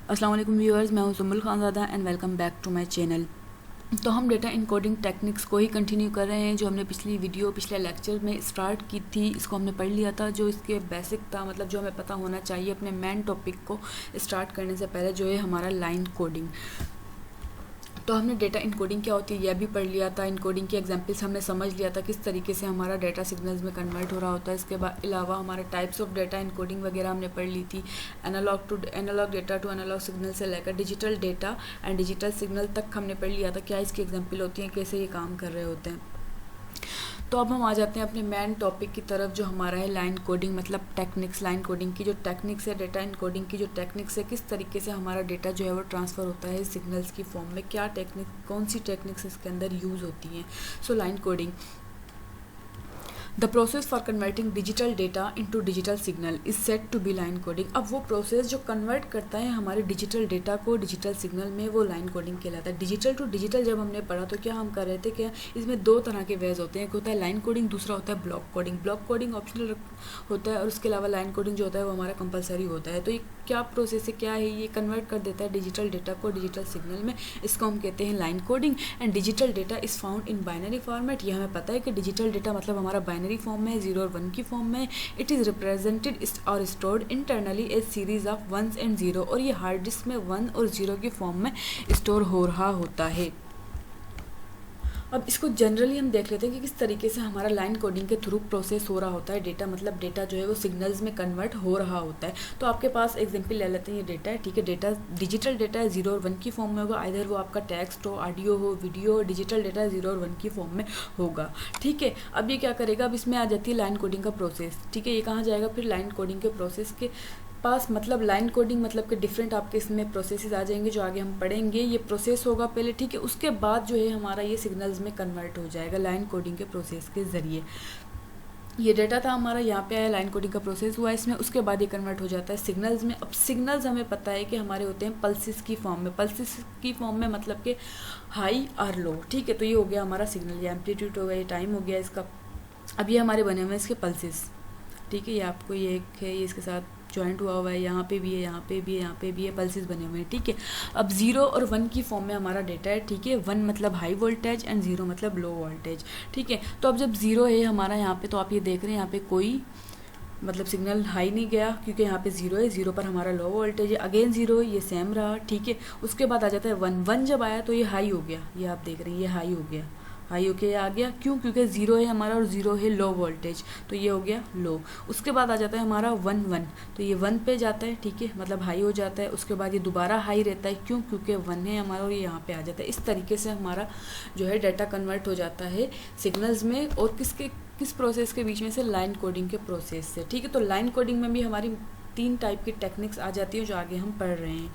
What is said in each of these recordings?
अस्सलाम वालेकुम व्यूअर्स, मैं हूं Sumbul Khanzada and welcome back to my channel. तो हम डेटा इनकोडिंग टेक्निक्स को ही कंटिन्यू कर रहे हैं जो हमने पिछले लेक्चर में स्टार्ट की थी। इसको हमने पढ़ लिया था, जो इसके बेसिक था, मतलब जो हमें पता होना चाहिए अपने मेन टॉपिक को स्टार्ट करने से पहले, जो है हमारा लाइन कोडिंग। तो हमने डेटा इनकोडिंग क्या होती है यह भी पढ़ लिया था। इनकोडिंग की एग्जांपल्स हमने समझ लिया था किस तरीके से हमारा डेटा सिग्नल्स में कन्वर्ट हो रहा होता है। इसके अलावा हमारे टाइप्स ऑफ डेटा इनकोडिंग वगैरह हमने पढ़ ली थी। Analogue data to analogue signal से लेकर digital data and digital signal तक हमने पढ़ लिया था, क्या इसकी एग्जाम्पल होती हैं, कैसे ये काम कर रहे होते हैं। तो अब हम आ जाते हैं अपने मेन टॉपिक की तरफ, जो हमारा है लाइन कोडिंग, मतलब टेक्निक्स। लाइन कोडिंग की जो टेक्निक्स है, डेटा इनकोडिंग की जो टेक्निक्स है, किस तरीके से हमारा डेटा जो है वो ट्रांसफ़र होता है सिग्नल्स की फॉर्म में, क्या टेक्निक, कौन सी टेक्निक्स इसके अंदर यूज़ होती हैं। So line coding, the process for converting digital data into digital signal is set to be line coding. अब वो प्रोसेस जो कन्वर्ट करता है हमारे डिजिटल डेटा को डिजिटल सिग्नल में, वो लाइन कोडिंग कहलाता है। डिजिटल टू डिजिटल जब हमने पढ़ा तो क्या हम कर रहे थे, क्या इसमें दो तरह के वेज होते हैं, एक होता है लाइन कोडिंग, दूसरा होता है block coding. Block coding optional होता है और उसके अलावा लाइन कोडिंग जो होता है वो हमारा कंपलसरी होता है। तो ये क्या प्रोसेस है, क्या है, ये कन्वर्ट कर देता है डिजिटल डेटा को डिजिटल सिग्नल में, इसको हम कहते हैं line coding. And digital data is found in binary format. ये हमें पता है कि डिजिटल डेटा मतलब हमारा बाइनरी फॉर्म में, 0 और 1 की फॉर्म में। इट इज़ रिप्रेजेंटेड और stored internally as series of 1s and 0, और ये हार्ड डिस्क में 1 और 0 की फॉर्म में स्टोर हो रहा होता है। अब इसको जनरली हम देख लेते हैं कि किस तरीके से हमारा लाइन कोडिंग के थ्रू प्रोसेस हो रहा होता है डेटा, मतलब डेटा जो है वो सिग्नल्स में कन्वर्ट हो रहा होता है। तो आपके पास एग्जांपल ले लेते हैं, ये डेटा है, ठीक है। डेटा डिजिटल डेटा है, 0 और 1 की फॉर्म में होगा, आइदर वो आपका टेक्स्ट हो, ऑडियो हो, वीडियो हो। डिजिटल डेटा 0 और 1 की फॉर्म में होगा, ठीक है। अब ये क्या करेगा, अब इसमें आ जाती है लाइन कोडिंग का प्रोसेस, ठीक है। ये कहाँ जाएगा फिर लाइन कोडिंग के प्रोसेस के पास, मतलब लाइन कोडिंग मतलब कि डिफरेंट आपके इसमें प्रोसेसेस आ जाएंगे जो आगे हम पढ़ेंगे। ये प्रोसेस होगा पहले, ठीक है, उसके बाद जो है हमारा ये सिग्नल्स में कन्वर्ट हो जाएगा लाइन कोडिंग के प्रोसेस के ज़रिए। ये डेटा था हमारा, यहाँ पे आया, लाइन कोडिंग का प्रोसेस हुआ इसमें, उसके बाद ये कन्वर्ट हो जाता है सिग्नल्स में। अब सिग्नल्स हमें पता है कि हमारे होते हैं पल्सिस की फॉर्म में। पल्सिस की फॉर्म में मतलब कि हाई और लो, ठीक है। तो ये हो गया हमारा सिग्नल, ये एम्पलीट्यूड हो गया, ये टाइम हो गया इसका। अब ये हमारे बने हुए हैं इसके पल्सिस, ठीक है। ये आपको ये एक है, ये इसके साथ जॉइंट हुआ है, यहाँ पे भी है, यहाँ पे भी है, यहाँ पे भी है, पल्सेस बने हुए हैं, ठीक है। अब 0 और 1 की फॉर्म में हमारा डेटा है, ठीक है। 1 मतलब हाई वोल्टेज एंड 0 मतलब लो वोल्टेज, ठीक है। तो अब जब 0 है हमारा यहाँ पे, तो आप ये देख रहे हैं यहाँ पे कोई मतलब सिग्नल हाई नहीं गया, क्योंकि यहाँ पे 0 है, 0 पर हमारा लो वोल्टेज है। अगेन 0 है, ये सेम रहा, ठीक है। उसके बाद आ जाता है 1 जब आया तो ये हाई हो गया, ये आप देख रहे हैं, ये हाई हो गया, हाई होके आ गया, क्यों, क्योंकि 0 है हमारा और 0 है लो वोल्टेज, तो ये हो गया लो। उसके बाद आ जाता है हमारा 1, तो ये 1 पे जाता है, ठीक है, मतलब हाई हो जाता है। उसके बाद ये दोबारा हाई रहता है, क्यों, क्योंकि 1 है हमारा और ये यहाँ पे आ जाता है। इस तरीके से हमारा जो है डाटा कन्वर्ट हो जाता है सिग्नल्स में, और किस प्रोसेस के बीच में से, लाइन कोडिंग के प्रोसेस से, ठीक है। तो लाइन कोडिंग में भी हमारी 3 टाइप की टेक्निक्स आ जाती है जो आगे हम पढ़ रहे हैं।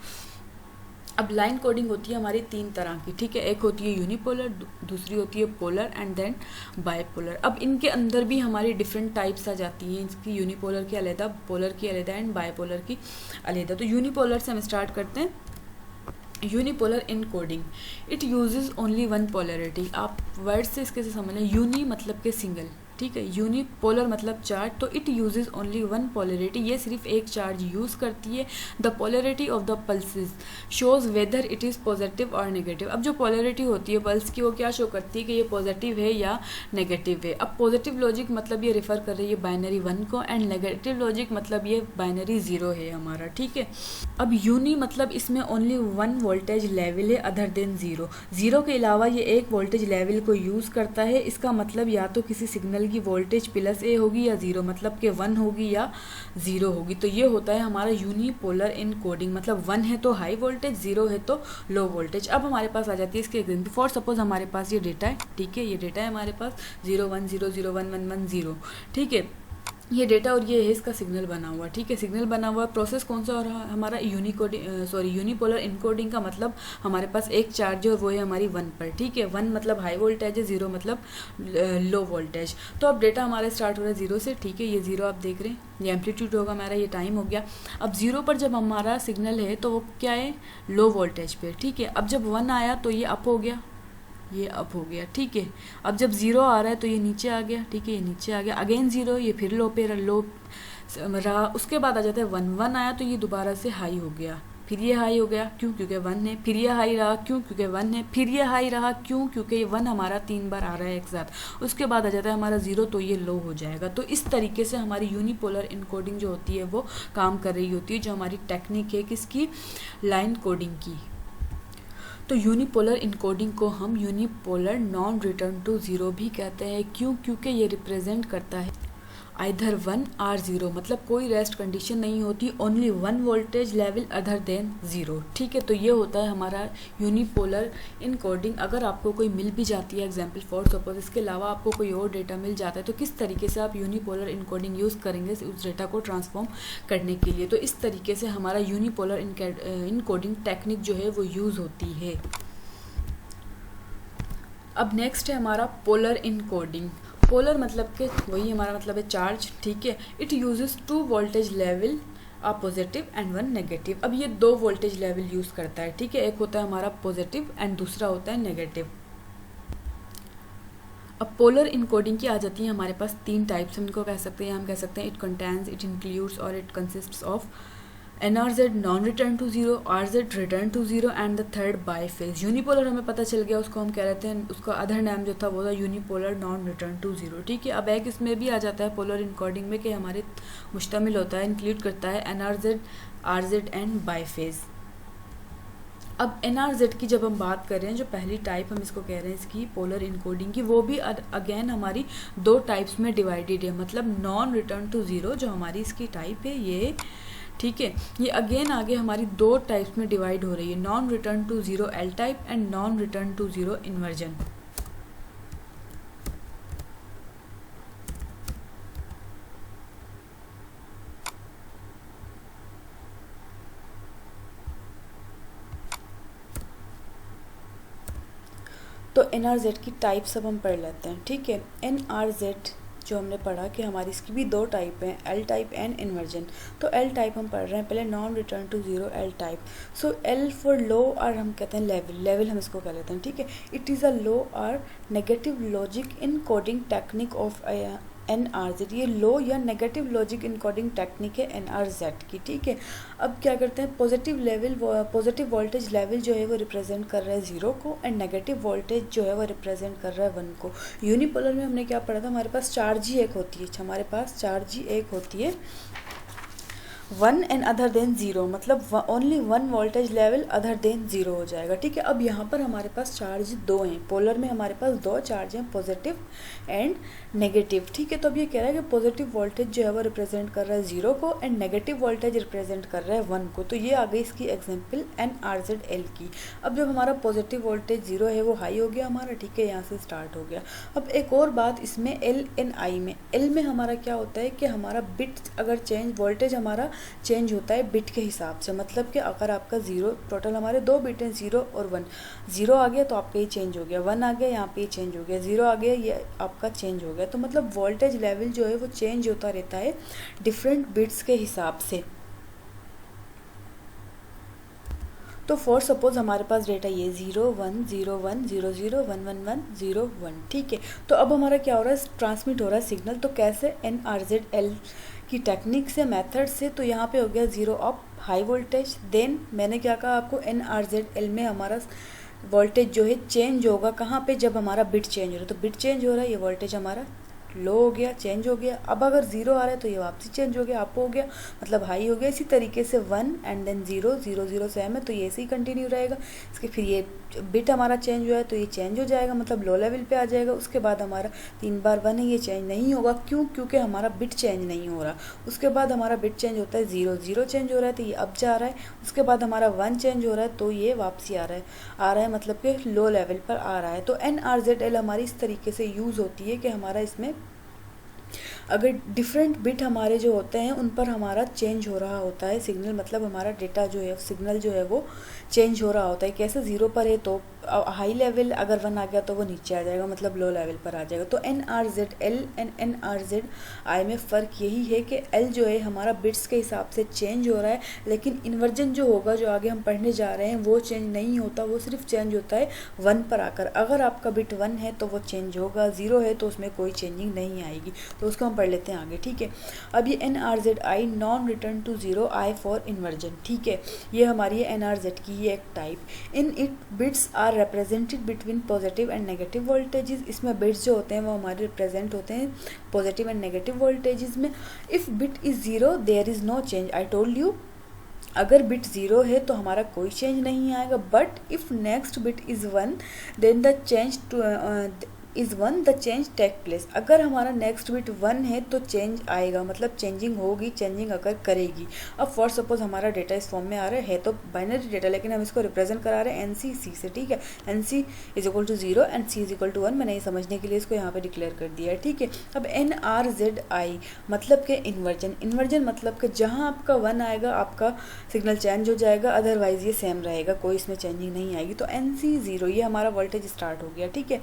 अब लाइन कोडिंग होती है हमारी 3 तरह की, ठीक है। एक होती है यूनिपोलर, दूसरी होती है पोलर एंड देन बायपोलर। अब इनके अंदर भी हमारी डिफरेंट टाइप्स आ जाती हैं, इसकी यूनिपोलर की अलग, पोलर की अलग एंड बायपोलर की अलग। तो यूनिपोलर से हम स्टार्ट करते हैं। Unipolar in coding, it uses only 1 polarity. आप वर्ड से इसके से समझ लें, यूनी मतलब के सिंगल, ठीक है। यूनिपोलर मतलब चार्ज, तो इट यूजेज ओनली 1 पोलरिटी, ये सिर्फ एक चार्ज यूज़ करती है। The polarity of the pulses shows whether it is positive और नेगेटिव। अब जो पोलरिटी होती है पल्स की, वो क्या शो करती है कि ये पॉजिटिव है या नेगेटिव है। अब पॉजिटिव लॉजिक मतलब ये रेफर कर रही है बाइनरी 1 को, एंड नेगेटिव लॉजिक मतलब ये बाइनरी 0 है हमारा, ठीक है। अब यूनी मतलब इसमें ओनली 1 वोल्टेज लेवल है अदर देन 0। 0 के अलावा ये एक वोल्टेज लेवल को यूज़ करता है। इसका मतलब या तो किसी सिग्नल की वोल्टेज +A होगी या 0, मतलब कि 1 होगी या 0 होगी। तो ये होता है हमारा यूनिपोलर इन कोडिंग, मतलब 1 है तो हाई वोल्टेज, 0 है तो लो वोल्टेज। अब हमारे पास आ जाती है इसके एग्जाम्पल। फॉर सपोज हमारे पास ये डेटा है, ठीक है, ये डेटा है हमारे पास 0 1 0 0 1 1 1 0, ठीक है। ये डेटा और ये है इसका सिग्नल बना हुआ, ठीक है, सिग्नल बना हुआ। प्रोसेस कौन सा हो रहा है हमारा, यूनिपोलर इनकोडिंग का मतलब हमारे पास एक चार्ज है और वो है हमारी 1 पर, ठीक है। 1 मतलब हाई वोल्टेज है, 0 मतलब लो वोल्टेज। तो अब डेटा हमारा स्टार्ट हो रहा है 0 से, ठीक है। ये 0 आप देख रहे हैं, ये एम्पलीट्यूड होगा हमारा, ये टाइम हो गया। अब 0 पर जब हमारा सिग्नल है तो वो क्या है, लो वोल्टेज पे, ठीक है। अब जब 1 आया तो ये अप हो गया, ये अप हो गया, ठीक है। अब जब 0 आ रहा है तो ये नीचे आ गया, ठीक है, ये नीचे आ गया। अगेन 0, ये फिर लो पे लो रहा। उसके बाद आ जाता है 1 आया तो ये दोबारा से हाई हो गया, फिर ये हाई हो गया, क्यों? क्योंकि 1 है। फिर ये हाई रहा, क्यों? क्योंकि 1 है। फिर ये हाई रहा, क्यों? क्योंकि ये 1 हमारा 3 बार आ रहा है एक साथ। उसके बाद आ जाता है हमारा 0, तो ये लो हो जाएगा। तो इस तरीके से हमारी यूनिपोलर इनकोडिंग जो होती है वो काम कर रही होती है, जो हमारी टेक्निक है किसकी, लाइन कोडिंग की। तो यूनिपोलर इनकोडिंग को हम unipolar non return to zero भी कहते हैं। क्यों? क्योंकि ये रिप्रेजेंट करता है आइदर 1 और 0, मतलब कोई रेस्ट कंडीशन नहीं होती, only 1 voltage level other than 0। ठीक है, तो ये होता है हमारा यूनिपोलर इनकोडिंग। अगर आपको कोई मिल भी जाती है एग्जांपल फॉर सपोज, इसके अलावा आपको कोई और डेटा मिल जाता है, तो किस तरीके से आप यूनिपोलर इनकोडिंग यूज़ करेंगे उस डेटा को ट्रांसफॉर्म करने के लिए। तो इस तरीके से हमारा यूनिपोलर इनकोडिंग टेक्निक जो है वो यूज़ होती है। अब नेक्स्ट है हमारा पोलर इनकोडिंग। पोलर मतलब कि वही हमारा मतलब है चार्ज। ठीक है, it uses 2 voltage level, a positive and 1 negative. अब ये 2 वोल्टेज लेवल यूज़ करता है। ठीक है, एक होता है हमारा पॉजिटिव एंड दूसरा होता है नेगेटिव। अब पोलर इनकोडिंग की आ जाती है हमारे पास 3 टाइप्स। हम इनको कह सकते हैं, हम कह सकते हैं इट कंटेन्स, इट इंक्लूड्स और it consists of NRZ non return to zero, RZ return to zero and the third biphase. Unipolar हमें पता चल गया, उसको हम कह रहे थे, उसका अदर नाम जो था वो था unipolar non return to zero. ठीक है, अब एक इसमें भी आ जाता है पोलर इनकोडिंग में कि हमारे मुश्तमिल होता है, इंक्लूड करता है NRZ, RZ and by phase. अब NRZ की जब हम बात कर रहे हैं, जो पहली टाइप हम इसको कह रहे हैं इसकी पोलर इनकोडिंग की, वो भी अगेन हमारी 2 टाइप्स में डिवाइडेड है। मतलब नॉन रिटर्न टू ज़ीरो जो हमारी इसकी टाइप है ये, ठीक है, ये अगेन आगे हमारी 2 टाइप्स में डिवाइड हो रही है, non return to zero L type and non return to zero inversion. तो NRZ की टाइप सब हम पढ़ लेते हैं। ठीक है, NRZ जो हमने पढ़ा कि हमारी इसकी भी 2 टाइप हैं, L टाइप एंड इन्वर्जन। तो L टाइप हम पढ़ रहे हैं पहले, non return to zero L type. सो L फॉर लो, और हम कहते हैं लेवल हम इसको कह लेते हैं। ठीक है, इट इज़ अ लो और negative logic in coding technique of NRZ। ये लो या नेगेटिव लॉजिक इनकोडिंग टेक्निक है NRZ की। ठीक है, अब क्या करते हैं, पॉजिटिव वोल्टेज लेवल जो है वो रिप्रेजेंट कर रहा है 0 को, एंड नेगेटिव वोल्टेज जो है वो रिप्रेजेंट कर रहा है 1 को। यूनिपोलर में हमने क्या पढ़ा था, हमारे पास चार्ज ही एक होती है, हमारे पास चार्ज ही एक होती है 1 एंड अदर देन 0, मतलब only 1 voltage level other than 0 हो जाएगा। ठीक है, अब यहाँ पर हमारे पास चार्ज 2 हैं, पोलर में हमारे पास 2 चार्ज हैं, पॉजिटिव एंड नेगेटिव। ठीक है, तो अब ये कह रहा है कि पॉजिटिव वोल्टेज जो है वो रिप्रेजेंट कर रहा है 0 को, एंड नेगेटिव वोल्टेज रिप्रेजेंट कर रहा है 1 को। तो ये आ गई इसकी एग्जाम्पल NRZL की। अब जब हमारा पॉजिटिव वोल्टेज 0 है वो हाई हो गया हमारा। ठीक है, यहाँ से स्टार्ट हो गया। अब एक और बात इसमें LNI में, L में हमारा क्या होता है कि हमारा बिट अगर चेंज, वोल्टेज हमारा चेंज होता है बिट के हिसाब से। मतलब कि अगर आपका 0, टोटल हमारे 2 बिट हैं 0 और 1, 0 आ गया तो आपका ये चेंज हो गया, 1 आ गया यहाँ पे ये चेंज हो गया, 0 आ गया ये आपका चेंज हो गया। तो मतलब वोल्टेज लेवल जो है वो चेंज होता रहता है डिफरेंट बिट्स के हिसाब से। तो फॉर सपोज हमारे पास डेटा ये 0 1 0 1 0 0 1 1 1 0 1। ठीक है, तो अब हमारा क्या हो रहा है, ट्रांसमिट हो रहा है सिग्नल। तो कैसे, NRZL की टेक्निक से, मेथड से। तो यहाँ पे हो गया 0 अप हाई वोल्टेज, देन मैंने क्या कहा आपको, NRZL में हमारा वोल्टेज जो है चेंज होगा कहाँ पे, जब हमारा बिट चेंज हो रहा है। तो बिट चेंज हो रहा है, ये वोल्टेज हमारा लो हो गया, चेंज हो गया। अब अगर 0 आ रहा है तो ये वापसी चेंज हो गया, अप हो गया, मतलब हाई हो गया। इसी तरीके से 1 एंड देन 0 0 0 सेम है, तो ये ऐसे ही कंटिन्यू रहेगा। इसके फिर ये बिट हमारा चेंज हुआ है तो ये चेंज हो जाएगा, मतलब लो लेवल पे आ जाएगा। उसके बाद हमारा 3 बार 1 है, ये चेंज नहीं होगा। क्यों? क्योंकि हमारा बिट चेंज नहीं हो रहा। उसके बाद हमारा बिट चेंज होता है 0 0 चेंज हो रहा है तो ये अब जा रहा है। उसके बाद हमारा 1 चेंज हो रहा है तो ये वापसी आ रहा है, मतलब कि लो लेवल पर आ रहा है। तो NRZL हमारी इस तरीके से यूज़ होती है कि हमारा इसमें अगर डिफरेंट बिट हमारे जो होते हैं उन पर हमारा चेंज हो रहा होता है सिग्नल, मतलब हमारा डेटा जो है, सिग्नल जो है वो चेंज हो रहा होता है। कैसे, 0 पर है तो हाई लेवल, अगर 1 आ गया तो वो नीचे आ जाएगा, मतलब लो लेवल पर आ जाएगा। तो NRZL एंड NRZI में फ़र्क यही है कि L जो है हमारा बिट्स के हिसाब से चेंज हो रहा है, लेकिन इन्वर्जन जो होगा, जो आगे हम पढ़ने जा रहे हैं, वो चेंज नहीं होता, वो सिर्फ चेंज होता है 1 पर आकर। अगर आपका बिट 1 है तो वो चेंज होगा, 0 है तो उसमें कोई चेंजिंग नहीं आएगी। तो उसको हम पढ़ लेते हैं आगे, ठीक है। अब ये NRZI non return to zero, I for inversion, ठीक है। ये हमारी NRZ की ये एक type. In it bits are represented between positive and negative voltages. इसमें बिट्स जो होते हैं वो हमारे रिप्रेजेंट होते हैं पॉजिटिव एंड नेगेटिव वोल्टेजेस में। If bit is zero there is no change, I told you, अगर बिट ज़ीरो है तो हमारा कोई चेंज नहीं आएगा। But if next bit is one then the change to is one the change take place. अगर हमारा नेक्स्ट बिट वन है तो चेंज आएगा, मतलब चेंजिंग होगी, चेंजिंग अगर करेगी। अब फॉर सपोज हमारा डेटा इस फॉर्म में आ रहा है तो बाइनरी डेटा, लेकिन हम इसको रिप्रेजेंट करा रहे हैं NC C से, ठीक है। NC is equal to 0 and C is equal to 1। मैंने ये समझने के लिए इसको यहाँ पे डिक्लेयर कर दिया है, ठीक है। अब NRZI मतलब के इन्वर्जन, इन्वर्जन मतलब कि जहाँ आपका 1 आएगा आपका सिग्नल चेंज हो जाएगा, अदरवाइज ये सेम रहेगा, कोई इसमें चेंजिंग नहीं आएगी। तो NC 0 ये हमारा वोल्टेज स्टार्ट हो गया, ठीक है,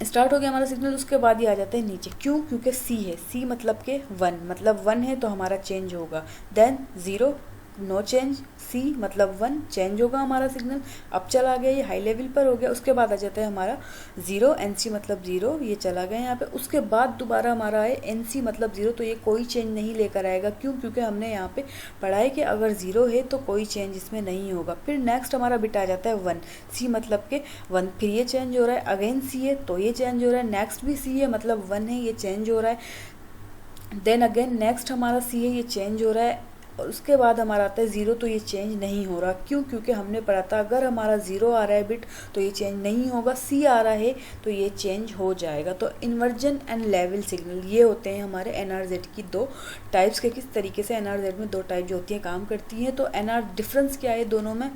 स्टार्ट हो गया हमारा सिग्नल। उसके बाद ही आ जाता है नीचे, क्यों? क्योंकि C है, C मतलब के 1, मतलब 1 है तो हमारा चेंज होगा। देन 0 नो चेंज, C मतलब 1 चेंज होगा हमारा सिग्नल। अब चला गया ये हाई लेवल पर हो गया। उसके बाद आ जाता है हमारा 0, NC मतलब 0, ये चला गया यहाँ पे। उसके बाद दोबारा हमारा है NC मतलब 0, तो ये कोई चेंज नहीं लेकर आएगा, क्यों? क्योंकि हमने यहाँ पे पढ़ा है कि अगर 0 है तो कोई चेंज इसमें नहीं होगा। फिर नेक्स्ट हमारा बिट आ जाता है 1, C मतलब के 1, फिर ये चेंज हो रहा है। अगेन C है तो ये चेंज हो रहा है, नेक्स्ट भी C है मतलब 1 है, ये चेंज हो रहा है। देन अगेन नेक्स्ट हमारा C है, ये चेंज हो रहा है। और उसके बाद हमारा आता है 0, तो ये चेंज नहीं हो रहा, क्यों? क्योंकि हमने पढ़ा था अगर हमारा 0 आ रहा है बिट तो ये चेंज नहीं होगा, C आ रहा है तो ये चेंज हो जाएगा। तो इन्वर्जन एंड लेवल सिग्नल ये होते हैं हमारे NRZ की दो टाइप्स के। किस तरीके से NRZ में दो टाइप जो होती हैं काम करती हैं। तो डिफरेंस क्या है दोनों में,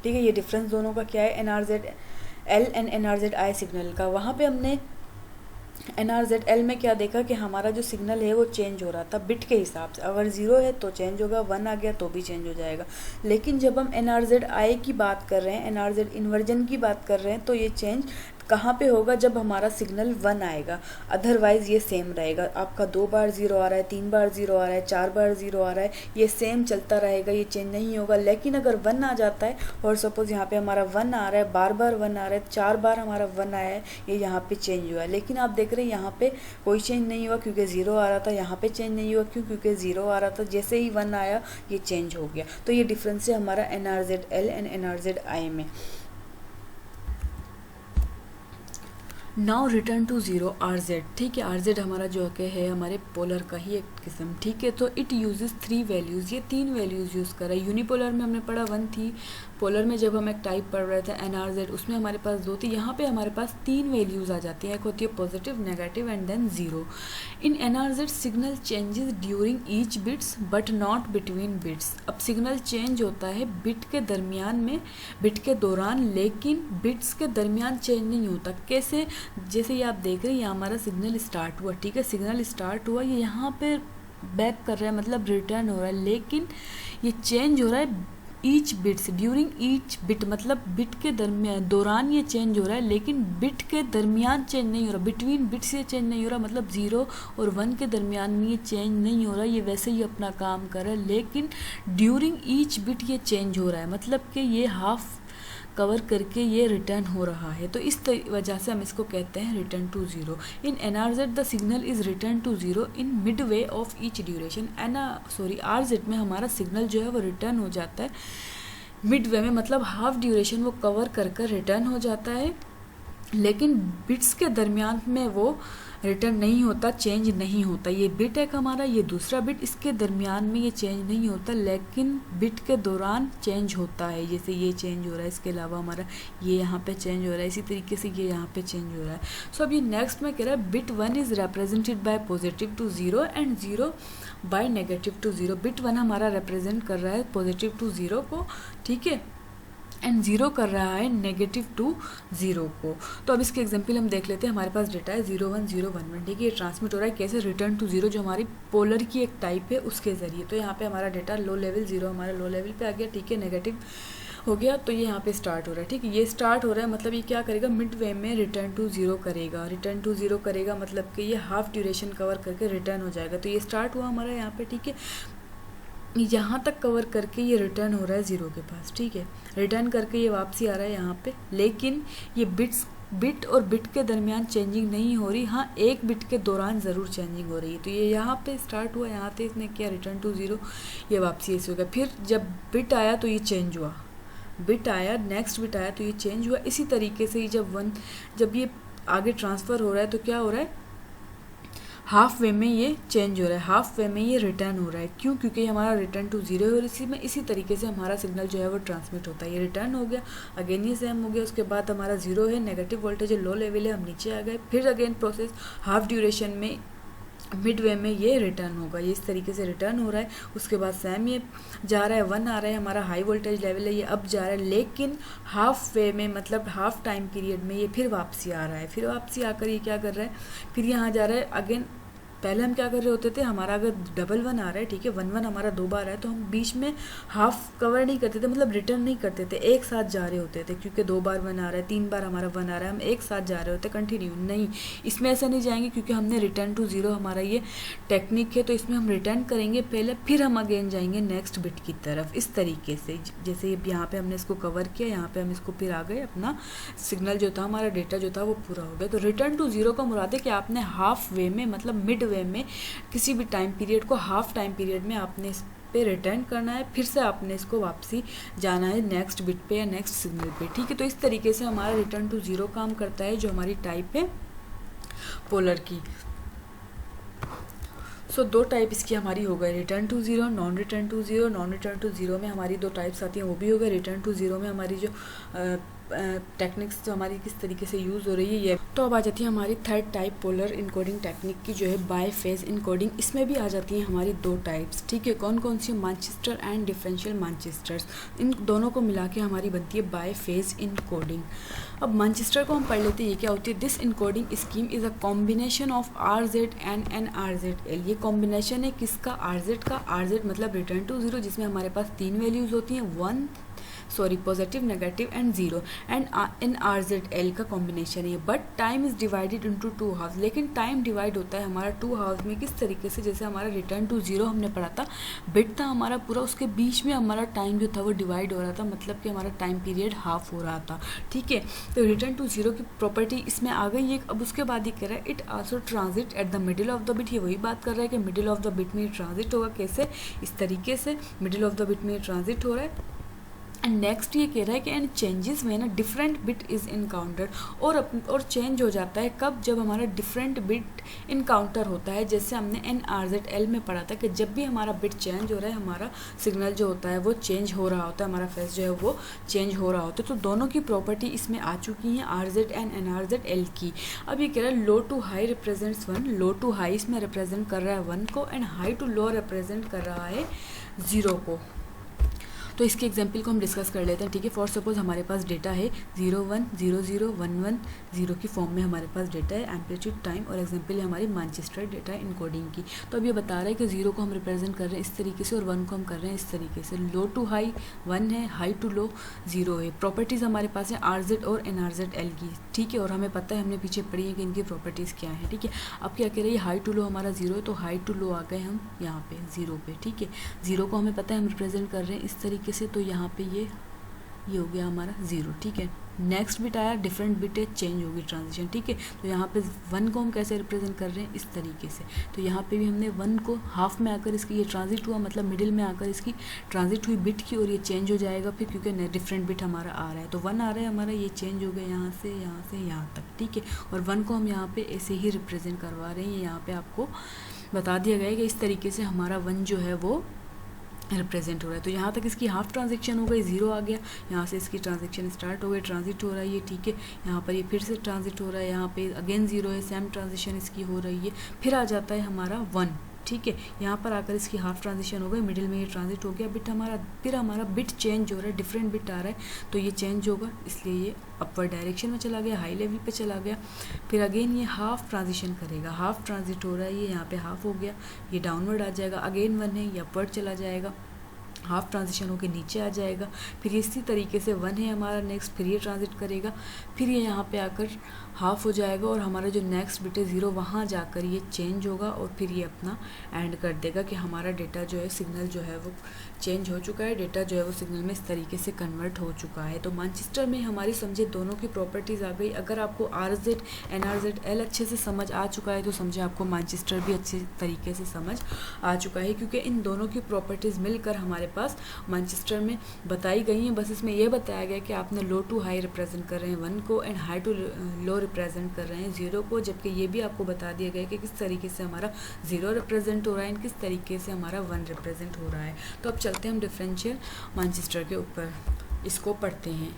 ठीक है, ये डिफरेंस दोनों का क्या है, NRZL एंड NRZI सिग्नल का। वहाँ पे हमने NRZL में क्या देखा कि हमारा जो सिग्नल है वो चेंज हो रहा था बिट के हिसाब से, अगर 0 है तो चेंज होगा, 1 आ गया तो भी चेंज हो जाएगा। लेकिन जब हम NRZI की बात कर रहे हैं, NRZ इन्वर्जन की बात कर रहे हैं, तो ये चेंज कहाँ पे होगा? जब हमारा सिग्नल 1 आएगा, अदरवाइज़ ये सेम रहेगा। आपका 2 बार 0 आ रहा है, 3 बार 0 आ रहा है, 4 बार 0 आ रहा है, ये सेम चलता रहेगा, ये चेंज नहीं होगा। लेकिन अगर 1 आ जाता है, और सपोज यहाँ पे हमारा 1 आ रहा है, बार बार 1 आ रहा है, 4 बार हमारा 1 आया है, ये यहाँ पे चेंज हुआ है। लेकिन आप देख रहे हैं यहाँ पे कोई चेंज नहीं हुआ क्योंकि 0 आ रहा था, यहाँ पे चेंज नहीं हुआ क्यों? क्योंकि 0 आ रहा था, जैसे ही 1 आया ये चेंज हो गया। तो ये डिफरेंस है हमारा NRZL एंड NRZI में। नाउ रिटर्न टू 0 RZ, ठीक है। RZ हमारा जो है हमारे पोलर का ही एक किस्म, ठीक है। तो इट यूजेस 3 वैल्यूज़, ये 3 वैल्यूज़ यूज़ कर रहा है। यूनिपोलर में हमने पढ़ा 1 थी, पोलर में जब हम एक टाइप पढ़ रहे थे NRZ उसमें हमारे पास 2 थी, यहाँ पे हमारे पास 3 वैल्यूज़ आ जाती हैं। एक होती है positive, negative and then 0। In NRZ signal changes during each bits but not between bits. अब सिग्नल चेंज होता है बिट के दरमियान में, बिट के दौरान, लेकिन बिट्स के दरमियान चेंज नहीं होता। कैसे? जैसे ये आप देख रहे हैं, ये हमारा सिग्नल स्टार्ट हुआ, ठीक है, सिग्नल स्टार्ट हुआ, ये यहाँ पे बैक कर रहा है, मतलब रिटर्न हो रहा है, लेकिन ये चेंज हो रहा है each bits, during each bit, मतलब बिट के दौरान ये चेंज हो रहा है, लेकिन बिट के दरमियान चेंज नहीं हो रहा, बिटवीन बिट्स ये चेंज नहीं हो रहा, मतलब 0 और 1 के दरमियान में ये चेंज नहीं हो रहा, ये वैसे ही अपना काम कर रहा है। लेकिन ड्यूरिंग ईच बिट ये चेंज हो रहा है, मतलब कि ये हाफ कवर करके ये रिटर्न हो रहा है। तो इस वजह से हम इसको कहते हैं return to 0। In NRZ the signal is return to 0 in midway of each duration. RZ में हमारा सिग्नल जो है वो रिटर्न हो जाता है मिड वे में, मतलब हाफ ड्यूरेशन वो कवर कर कर रिटर्न हो जाता है, लेकिन बिट्स के दरमियान में वो रिटर्न नहीं होता, चेंज नहीं होता। ये बिट है हमारा, ये दूसरा बिट, इसके दरमियान में ये चेंज नहीं होता, लेकिन बिट के दौरान चेंज होता है। जैसे ये चेंज हो रहा है, इसके अलावा हमारा ये यहाँ पे चेंज हो रहा है, इसी तरीके से ये यहाँ पे चेंज हो रहा है। सो अब ये नेक्स्ट में कह रहा है bit 1 is represented by positive to 0 and 0 by negative to 0। Bit 1 हमारा रिप्रेजेंट कर रहा है पॉजिटिव टू 0 को, ठीक है, एंड 0 कर रहा है नेगेटिव टू 0 को। तो अब इसके एग्जांपल हम देख लेते हैं। हमारे पास डेटा है 0 1 0 1 1, ठीक है, ये ट्रांसमिट हो रहा है कैसे? रिटर्न टू 0 जो हमारी पोलर की एक टाइप है उसके ज़रिए। तो यहाँ पे हमारा डेटा लो लेवल 0 हमारा लो लेवल पे आ गया, ठीक है, नेगेटिव हो गया, तो ये यहाँ पे स्टार्ट हो रहा है, ठीक है, ये स्टार्ट हो रहा है, मतलब ये क्या करेगा? मिड वे में रिटर्न टू 0 करेगा। रिटर्न टू 0 करेगा मतलब कि ये हाफ ड्यूरेशन कवर करके रिटर्न हो जाएगा। तो ये स्टार्ट हुआ हमारा यहाँ पे, ठीक है, यहाँ तक कवर करके ये रिटर्न हो रहा है 0 के पास, ठीक है, रिटर्न करके ये वापसी आ रहा है यहाँ पे, लेकिन ये बिट्स बिट और बिट के दरमियान चेंजिंग नहीं हो रही, हाँ एक बिट के दौरान ज़रूर चेंजिंग हो रही है। तो ये यहाँ पे स्टार्ट हुआ, यहाँ पे इसने किया रिटर्न टू ज़ीरो, ये वापसी ऐसे हो गया। फिर जब बिट आया तो ये चेंज हुआ, बिट आया, नेक्स्ट बिट आया तो ये चेंज हुआ। इसी तरीके से ही जब ये आगे ट्रांसफ़र हो रहा है तो क्या हो रहा है, हाफ वे में ये चेंज हो रहा है, हाफ वे में ये रिटर्न हो रहा है। क्यों? क्योंकि हमारा रिटर्न टू ज़ीरो है और इसी तरीके से हमारा सिग्नल जो है वो ट्रांसमिट होता है। ये रिटर्न हो गया, अगेन ये सेम हो गया, उसके बाद हमारा ज़ीरो है, नेगेटिव वोल्टेज है, लो लेवल है, हम नीचे आ गए। फिर अगेन प्रोसेस हाफ ड्यूरेशन में मिड वे में ये रिटर्न होगा, ये इस तरीके से रिटर्न हो रहा है। उसके बाद सेम ये जा रहा है, 1 आ रहा है, हमारा हाई वोल्टेज लेवल है, ये अब जा रहा है, लेकिन हाफ वे में मतलब हाफ टाइम पीरियड में ये फिर वापसी आ रहा है। फिर वापसी आकर ये क्या कर रहा है, फिर यहाँ जा रहा है अगेन। पहले हम क्या कर रहे होते थे, हमारा अगर डबल 1 आ रहा है, ठीक है, 1 1 हमारा 2 बार है, तो हम बीच में हाफ कवर नहीं करते थे, मतलब रिटर्न नहीं करते थे, एक साथ जा रहे होते थे। क्योंकि 2 बार 1 आ रहा है, 3 बार हमारा 1 आ रहा है, हम एक साथ जा रहे होते कंटिन्यू। नहीं, इसमें ऐसा नहीं जाएंगे, क्योंकि हमने रिटर्न टू ज़ीरो हमारा ये टेक्निक है, तो इसमें हम रिटर्न करेंगे पहले, फिर हम अगेन जाएंगे नेक्स्ट बिट की तरफ। इस तरीके से जैसे यहाँ पे हमने इसको कवर किया, यहाँ पे हम इसको फिर आ गए, अपना सिग्नल जो था, हमारा डेटा जो था वो पूरा हो गया। तो रिटर्न टू ज़ीरो का मुराद है कि आपने हाफ वे में मतलब मिड वे में किसी भी टाइम पीरियड को हाफ टाइम पीरियड में आपने इस पे रिटर्न करना है, फिर से आपने इसको वापसी जाना है नेक्स्ट बिट पे या नेक्स्ट सिग्नल पे, ठीक है। तो इस तरीके से हमारा रिटर्न टू ज़ीरो काम करता है, जो हमारी टाइप है पोलर की। सो 2 टाइप इसकी हमारी हो गई, return to zero, non return to zero. Non return to zero में हमारी 2 टाइप्स आती हैं, वो भी हो गए। रिटर्न टू ज़ीरो में हमारी जो टेक्निक्स जो हमारी किस तरीके से यूज़ हो रही है ये। तो अब आ जाती है हमारी third type polar encoding technique की, जो है बाय फेज इनकोडिंग। इसमें भी आ जाती हैं हमारी 2 टाइप्स, ठीक है। कौन कौन सी? Manchester and differential Manchesters. इन दोनों को मिला के हमारी बनती है बाय फेज इनकोडिंग। अब मानचेस्टर को हम पढ़ लेते हैं, ये क्या होती है। This encoding scheme is a combination of RZ and NRZL। ये कॉम्बिनेशन है किसका? RZ का। RZ मतलब रिटर्न टू ज़ीरो, जिसमें हमारे पास 3 वैल्यूज़ होती हैं, positive, negative and zero. And NRZL का कॉम्बिनेशन है। But time is divided into 2 halves. लेकिन टाइम डिवाइड होता है हमारा 2 हाफ्स में। किस तरीके से? जैसे हमारा रिटर्न टू ज़ीरो हमने पढ़ा था, बिट था हमारा पूरा, उसके बीच में हमारा टाइम जो था वो डिवाइड हो रहा था, मतलब कि हमारा टाइम पीरियड हाफ हो रहा था, ठीक है। तो रिटर्न टू ज़ीरो की प्रॉपर्टी इसमें आ गई है। अब उसके बाद ये कह रहा है it also transit at the middle of the bit. ये वही बात कर रहा है कि मिडिल ऑफ द बिट में ट्रांजिट होगा। कैसे? इस तरीके से मिडिल ऑफ द बिट में ट्रांजिट हो रहा है। एंड नेक्स्ट ये कह रहा है कि and changes when a different bit is encountered. और चेंज हो जाता है कब? जब हमारा डिफरेंट बिट इनकाउंटर होता है। जैसे हमने NRZL में पढ़ा था कि जब भी हमारा बिट चेंज हो रहा है, हमारा सिग्नल जो होता है वो चेंज हो रहा होता है, हमारा फेस जो है वो चेंज हो रहा होता है। तो दोनों की प्रॉपर्टी इसमें आ चुकी हैं, RZ एंड NRZL की। अब ये कह रहा है low to high represents 1। Low to high इसमें रिप्रेजेंट कर रहा है 1 को, and high to low represent कर रहा है 0 को। तो इसके एग्जाम्पल को हम डिस्कस कर लेते हैं, ठीक है। फॉर सपोज हमारे पास डेटा है 0 1 0 0 1 1 0 की फॉर्म में हमारे पास डेटा है, एम्पलीट्यूड, टाइम, और एग्जाम्पल है हमारी मानचेस्टर डेटा इनकोडिंग की। तो अब ये बता रहा है कि 0 को हम रिप्रेजेंट कर रहे हैं इस तरीके से, और 1 को हम कर रहे हैं इस तरीके से। लो टू हाई 1 है, हाई टू लो 0 है। प्रॉपर्टीज़ हमारे पास है RZ और NRZL की, ठीक है। और हमें पता है, हमने पीछे पढ़ी है कि इनकी प्रॉपर्टीज़ क्या है, ठीक है। अब क्या कह रहे हैं, हाई टू लो हमारा 0 है, तो हाई टू लो आ गए हम यहाँ पे 0 पे, ठीक है। 0 को हमें पता है हम रिप्रेजेंट कर रहे हैं इस तरीके से, तो यहाँ पे ये हो गया हमारा 0, ठीक है। नेक्स्ट बिट आया, डिफरेंट बिट है, चेंज होगी ट्रांजिशन, ठीक है। तो यहाँ पे 1 को हम कैसे रिप्रेजेंट कर रहे हैं इस तरीके से। तो यहाँ पे भी हमने 1 को हाफ में आकर इसकी ये ट्रांजिट हुआ, मतलब मिडिल में आकर इसकी ट्रांजिट हुई बिट की, और ये चेंज हो जाएगा फिर, क्योंकि डिफरेंट बिट हमारा आ रहा है। तो 1 आ रहा है हमारा, ये चेंज हो गया यहाँ से यहाँ तक, ठीक है। और 1 को हम यहाँ पे ऐसे ही रिप्रेजेंट करवा रहे हैं। यहाँ पे आपको बता दिया गया है कि इस तरीके से हमारा 1 जो है वो रिप्रेजेंट हो रहा है। तो यहाँ तक इसकी हाफ ट्रांजेक्शन हो गई, 0 आ गया, यहाँ से इसकी ट्रांजेक्शन स्टार्ट हो गई, ट्रांजिट हो रहा है ये, ठीक है। यहाँ पर ये फिर से ट्रांजिट हो रहा है, यहाँ पे अगेन 0 है, सेम ट्रांजिशन इसकी हो रही है, फिर आ जाता है हमारा 1, ठीक है। यहाँ पर आकर इसकी हाफ ट्रांजिशन हो गई, मिडिल में ये ट्रांजिट हो गया, बिट हमारा, फिर हमारा बिट चेंज हो रहा है, डिफरेंट बिट आ रहा है, तो ये चेंज होगा, इसलिए ये अपवर्ड डायरेक्शन में चला गया, हाई लेवल पे चला गया। फिर अगेन ये हाफ ट्रांजिशन करेगा, हाफ ट्रांजिट हो रहा है, ये यहाँ पे हाफ हो गया, ये डाउनवर्ड आ जाएगा, अगेन 1 है, ये अपवर्ड चला जाएगा, हाफ ट्रांजिशन होकर नीचे आ जाएगा। फिर इसी तरीके से 1 है हमारा नेक्स्ट, फिर ये ट्रांजिट करेगा, फिर ये यहाँ पे आकर हाफ हो जाएगा और हमारा जो नेक्स्ट बिट है 0 वहाँ जाकर ये चेंज होगा और फिर ये अपना एंड कर देगा कि हमारा डेटा जो है सिग्नल जो है वो चेंज हो चुका है, डेटा जो है वो सिग्नल में इस तरीके से कन्वर्ट हो चुका है। तो मानचेस्टर में हमारी समझे दोनों की प्रॉपर्टीज़ आ गई। अगर आपको RZ NRZ L अच्छे से समझ आ चुका है तो समझे आपको मानचेस्टर भी अच्छे तरीके से समझ आ चुका है, क्योंकि इन दोनों की प्रॉपर्टीज़ मिलकर हमारे पास मानचेस्टर में बताई गई हैं। बस इसमें यह बताया गया कि आपने लो टू हाई रिप्रेजेंट कर रहे हैं 1 को and high to low represent कर रहे हैं 0 को, जबकि ये भी आपको बता दिया गया कि किस तरीके से हमारा 0 रिप्रेजेंट हो रहा है, किस तरीके से हमारा 1 रिप्रेजेंट हो रहा है। तो अब चलते हैं हम डिफरेंशियल मानचेस्टर के ऊपर, इसको पढ़ते हैं।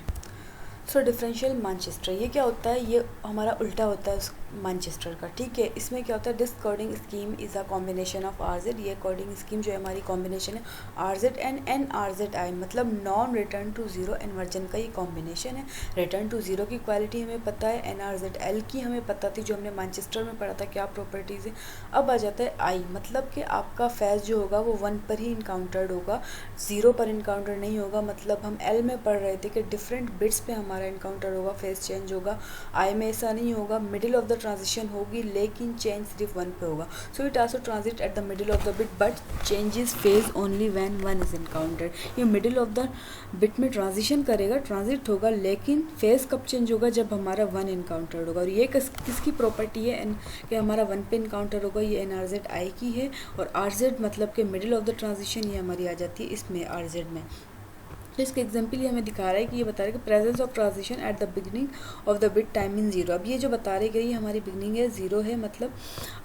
सो डिफरेंशियल मानचेस्टर ये क्या होता है, ये हमारा उल्टा होता है उस मानचेस्टर का, ठीक है। इसमें क्या होता है, this coding scheme is a combination of RZ, ये कोडिंग स्कीम जो है हमारी कॉम्बिनेशन है RZ एंड NRZI, मतलब non return to zero inversion का ये कॉम्बिनेशन है। रिटर्न टू ज़ीरो की क्वालिटी हमें पता है, NRZL की हमें पता थी जो हमने मानचेस्टर में पढ़ा था क्या प्रॉपर्टीज़ है। अब आ जाता है I, मतलब कि आपका फेज जो होगा वो 1 पर ही इनकाउंटर्ड होगा, 0 पर इनकाउंटर नहीं होगा। मतलब हम L में पढ़ रहे थे कि डिफरेंट बिट्स पे हमारा इनकाउंटर होगा, फेज चेंज होगा। I में ऐसा नहीं होगा, मिडिल ऑफ द ट्रांजिशन होगी लेकिन चेंज सिर्फ 1 पे होगा। So it also transit at the middle of the bit but changes phase only when 1 is encountered. ये मिडिल ऑफ द बिट में ट्रांजिशन करेगा, ट्रांजिट होगा, लेकिन फेज कब चेंज होगा, जब हमारा 1 इनकाउंटर्ड होगा। और ये किसकी प्रॉपर्टी है कि हमारा 1 पे इनकाउंटर होगा, ये NRZI की है। और RZ मतलब कि मिडिल ऑफ द ट्रांजिशन ये हमारी आ जाती है इसमें RZ में। तो इसके एग्जाम्पल ये हमें दिखा रहा है कि ये बता रहा है कि presence of transition at the beginning of the bit time in 0। अब ये जो बता रही गई हमारी बिगनिंग है 0 है, मतलब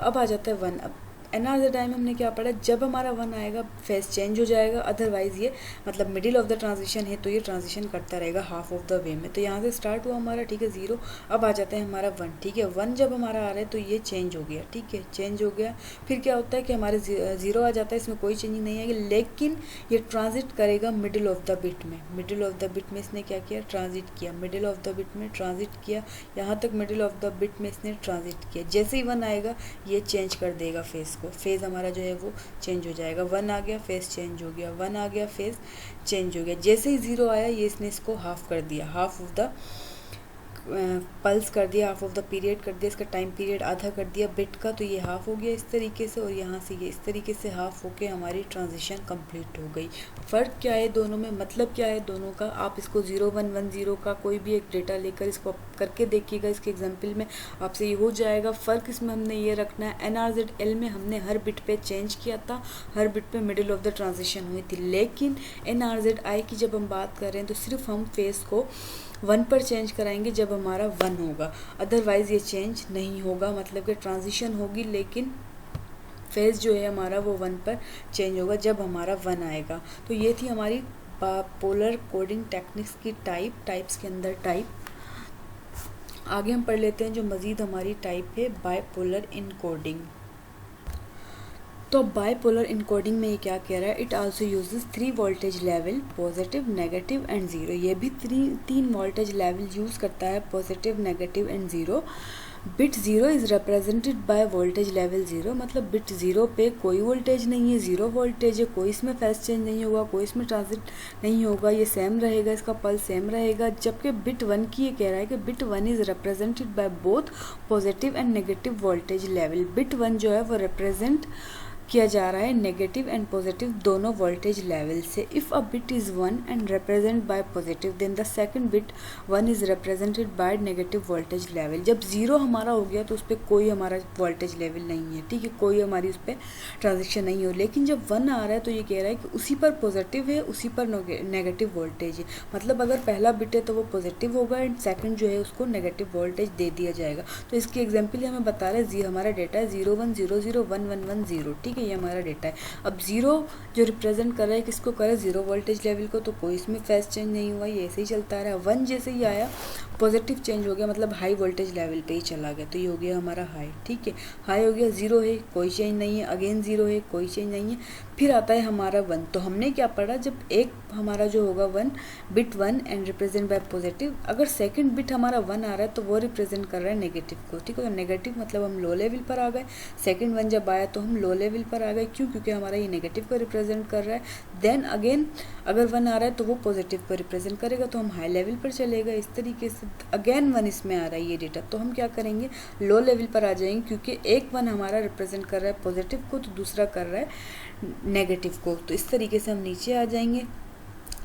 अब आ जाता है 1। अब NRZI में हमने क्या पढ़ा, जब हमारा 1 आएगा फेज चेंज हो जाएगा, अदरवाइज ये मतलब मिडिल ऑफ द ट्रांजिशन है तो ये ट्रांजिशन करता रहेगा हाफ ऑफ द वे में। तो यहाँ से स्टार्ट हुआ हमारा, ठीक है 0, अब आ जाता है हमारा 1, ठीक है। 1 जब हमारा आ रहा है तो ये चेंज हो गया, ठीक है, चेंज हो गया। फिर क्या होता है कि हमारे 0 आ जाता है, इसमें कोई चेंजिंग नहीं आएगी, लेकिन ये ट्रांजिट करेगा मिडिल ऑफ द बिट में। मिडिल ऑफ द बिट में इसने क्या किया, ट्रांजिट किया, मिडिल ऑफ द बिट में ट्रांजिट किया, यहाँ तक मिडिल ऑफ द बिट में इसने ट्रांजिट किया। जैसे ही 1 आएगा ये चेंज कर देगा फेज को, फेज हमारा है वो चेंज हो जाएगा। 1 आ गया फेज चेंज हो गया, 1 आ गया फेज चेंज हो गया। जैसे ही 0 आया ये इसने इसको हाफ कर दिया, हाफ ऑफ द पल्स कर दिया, हाफ ऑफ द पीरियड कर दिया, इसका टाइम पीरियड आधा कर दिया बिट का, तो ये हाफ हो गया इस तरीके से। और यहाँ से ये इस तरीके से हाफ होके हमारी ट्रांजिशन कंप्लीट हो गई। फ़र्क क्या है दोनों में, मतलब क्या है दोनों का, आप इसको 0110 का कोई भी एक डेटा लेकर इसको करके देखिएगा, इसके एग्जाम्पल में आपसे ये हो जाएगा। फ़र्क इसमें हमने ये रखना है, NRZL में हमने हर बिट पे चेंज किया था, हर बिट पे मिडिल ऑफ द ट्रांजिशन हुई थी, लेकिन NRZI की जब हम बात कर रहे हैं तो सिर्फ हम फेस को 1 पर चेंज कराएंगे जब हमारा 1 होगा, अदरवाइज़ ये चेंज नहीं होगा। मतलब कि ट्रांजिशन होगी लेकिन फेज जो है हमारा वो 1 पर चेंज होगा जब हमारा 1 आएगा। तो ये थी हमारी पोलर कोडिंग टेक्निक्स की टाइप्स के अंदर टाइप। आगे हम पढ़ लेते हैं जो मज़ीद हमारी टाइप है बाइपोलर इनकोडिंग। तो बाइपोलर इनकोडिंग में ये क्या कह रहा है, it also uses 3 voltage level, positive, negative and 0। ये भी 3 वोल्टेज लेवल यूज़ करता है, positive, negative and 0। Bit 0 is represented by voltage level 0, मतलब बिट 0 पे कोई वोल्टेज नहीं है, 0 वोल्टेज है, कोई इसमें फेज चेंज नहीं होगा, कोई इसमें ट्रांजिट नहीं होगा, ये सेम रहेगा, इसका पल्स सेम रहेगा। जबकि बिट 1 की ये कह रहा है कि bit 1 is represented by both positive and negative voltage level. Bit 1 जो है वो रिप्रेजेंट किया जा रहा है नेगेटिव एंड पॉजिटिव दोनों वोल्टेज लेवल से। If a bit is 1 and represent by positive then the second bit 1 is represented by negative voltage level. जब 0 हमारा हो गया तो उस पर कोई हमारा वोल्टेज लेवल नहीं है, ठीक है, कोई हमारी उस पर ट्रांजेक्शन नहीं हो। लेकिन जब 1 आ रहा है तो ये कह रहा है कि उसी पर पॉजिटिव है, उसी पर नेगेटिव वोल्टेज है। मतलब अगर पहला बिट है तो वो पॉजिटिव होगा एंड सेकंड जो है उसको नेगेटिव वोल्टेज दे दिया जाएगा। तो इसकी एग्जाम्पल हमें बता रहा है, हमारा डेटा है 01001110, ठीक है, ये हमारा डेटा है। अब 0 जो रिप्रेजेंट कर रहा है किसको कर रहा है, 0 वोल्टेज लेवल को, तो कोई इसमें फेज चेंज नहीं हुआ, ये ऐसे ही चलता रहा। 1 जैसे ही आया पॉजिटिव चेंज हो गया, मतलब हाई वोल्टेज लेवल पे ही चला गया, तो ये हो गया हमारा हाई, ठीक है, हाई हो गया। 0 है कोई चेंज नहीं है, अगेन 0 है कोई चेंज नहीं है, फिर आता है हमारा 1। तो हमने क्या पढ़ा, जब एक हमारा जो होगा 1 bit 1 and represent by positive, अगर सेकंड बिट हमारा 1 आ रहा है तो वो रिप्रेजेंट कर रहा है नेगेटिव को, ठीक है। तो नेगेटिव मतलब हम लो लेवल पर आ गए, सेकंड 1 जब आया तो हम लो लेवल पर आ गए। क्यों? क्योंकि हमारा ये नेगेटिव को रिप्रेजेंट कर रहा है। देन अगेन अगर 1 आ रहा है तो वो पॉजिटिव को रिप्रेजेंट करेगा, तो हम हाई लेवल पर चलेगा। इस तरीके से अगेन 1 इसमें आ रहा है ये डेटा, तो हम क्या करेंगे, लो लेवल पर आ जाएंगे, क्योंकि एक 1 हमारा रिप्रेजेंट कर रहा है पॉजिटिव को, तो दूसरा कर रहा है नेगेटिव को। तो इस तरीके से हम नीचे आ जाएंगे,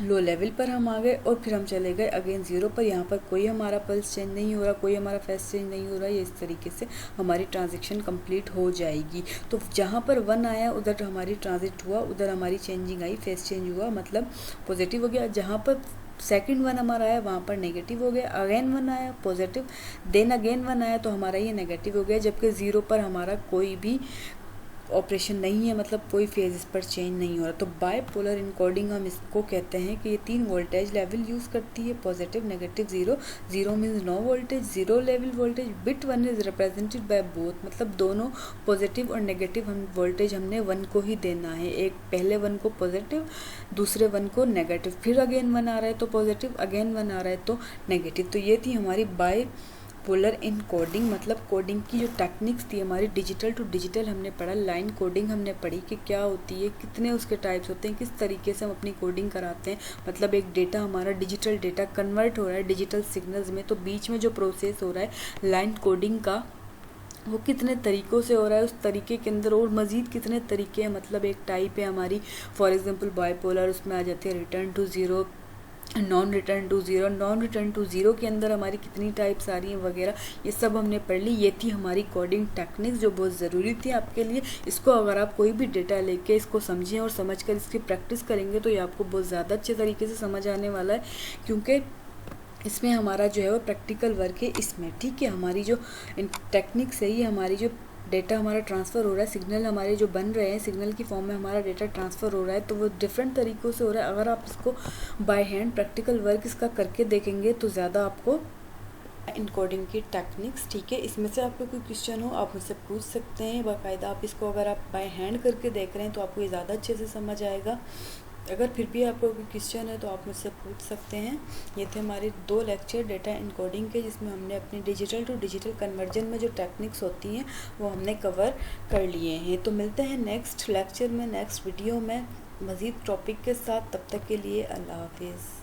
लो लेवल पर हम आ गए और फिर हम चले गए अगेन 0 पर। यहाँ पर कोई हमारा पल्स चेंज नहीं हो रहा, कोई हमारा फेस चेंज नहीं हो रहा। ये इस तरीके से हमारी ट्रांजेक्शन कंप्लीट हो जाएगी। तो जहाँ पर 1 आया उधर हमारी ट्रांजिट हुआ, उधर हमारी चेंजिंग आई, फेस चेंज हुआ, मतलब पॉजिटिव हो गया। जहाँ पर सेकंड 1 हमारा आया वहाँ पर नेगेटिव हो गया। अगेन 1 आया पॉजिटिव, देन अगेन 1 आया तो हमारा ये नेगेटिव हो गया। जबकि 0 पर हमारा कोई भी ऑपरेशन नहीं है, मतलब कोई फेज इस पर चेंज नहीं हो रहा। तो बाइपोलर इनकोडिंग हम इसको कहते हैं कि ये 3 वोल्टेज लेवल यूज़ करती है, positive, negative, zero. Zero means no voltage, zero level voltage. Bit 1 is represented by both, मतलब दोनों पॉजिटिव और नेगेटिव हम वोल्टेज हमने 1 को ही देना है। एक पहले 1 को पॉजिटिव, दूसरे 1 को नेगेटिव, फिर अगेन 1 आ रहा है तो पॉजिटिव, अगेन 1 आ रहा है तो नेगेटिव। तो ये थी हमारी पोलर इन कोडिंग, मतलब कोडिंग की जो टेक्निक्स थी हमारी, डिजिटल टू डिजिटल हमने पढ़ा। लाइन कोडिंग हमने पढ़ी कि क्या होती है, कितने उसके टाइप्स होते हैं, किस तरीके से हम अपनी कोडिंग कराते हैं। मतलब एक डेटा हमारा डिजिटल डेटा कन्वर्ट हो रहा है डिजिटल सिग्नल्स में, तो बीच में जो प्रोसेस हो रहा है लाइन कोडिंग का, वो कितने तरीक़ों से हो रहा है, उस तरीके के अंदर और मज़ीद कितने तरीके हैं। मतलब एक टाइप है हमारी, फॉर एग्जांपल बाइपोलर, उसमें आ जाती है return to zero, non return to zero. Non return to zero के अंदर हमारी कितनी टाइप्स आ रही हैं वगैरह, ये सब हमने पढ़ ली। ये थी हमारी कोडिंग टेक्निक्स जो बहुत ज़रूरी थी आपके लिए। इसको अगर आप कोई भी डेटा लेके इसको समझें और समझकर इसकी प्रैक्टिस करेंगे तो ये आपको बहुत ज़्यादा अच्छे तरीके से समझ आने वाला है, क्योंकि इसमें हमारा जो है वो प्रैक्टिकल वर्क है इसमें। ठीक है, हमारी जो टेक्निक्स है, ये हमारी जो डेटा हमारा ट्रांसफ़र हो रहा है, सिग्नल हमारे जो बन रहे हैं, सिग्नल की फॉर्म में हमारा डेटा ट्रांसफ़र हो रहा है, तो वो डिफरेंट तरीक़ों से हो रहा है। अगर आप इसको बाय हैंड प्रैक्टिकल वर्क इसका करके देखेंगे तो ज़्यादा आपको इनकोडिंग की टेक्निक्स, ठीक है। इसमें से आपको कोई क्वेश्चन हो आप मुझसे पूछ सकते हैं बाकायदा। आप इसको अगर आप बाय हैंड करके देख रहे हैं तो आपको ये ज़्यादा अच्छे से समझ आएगा। अगर फिर भी आपको कोई क्वेश्चन है तो आप मुझसे पूछ सकते हैं। ये थे हमारे 2 लेक्चर डेटा इनकोडिंग के, जिसमें हमने अपनी डिजिटल टू डिजिटल कन्वर्जन में जो टेक्निक्स होती हैं वो हमने कवर कर लिए हैं। तो मिलते हैं नेक्स्ट लेक्चर में, नेक्स्ट वीडियो में मज़ीद टॉपिक के साथ। तब तक के लिए अल्लाह हाफिज़।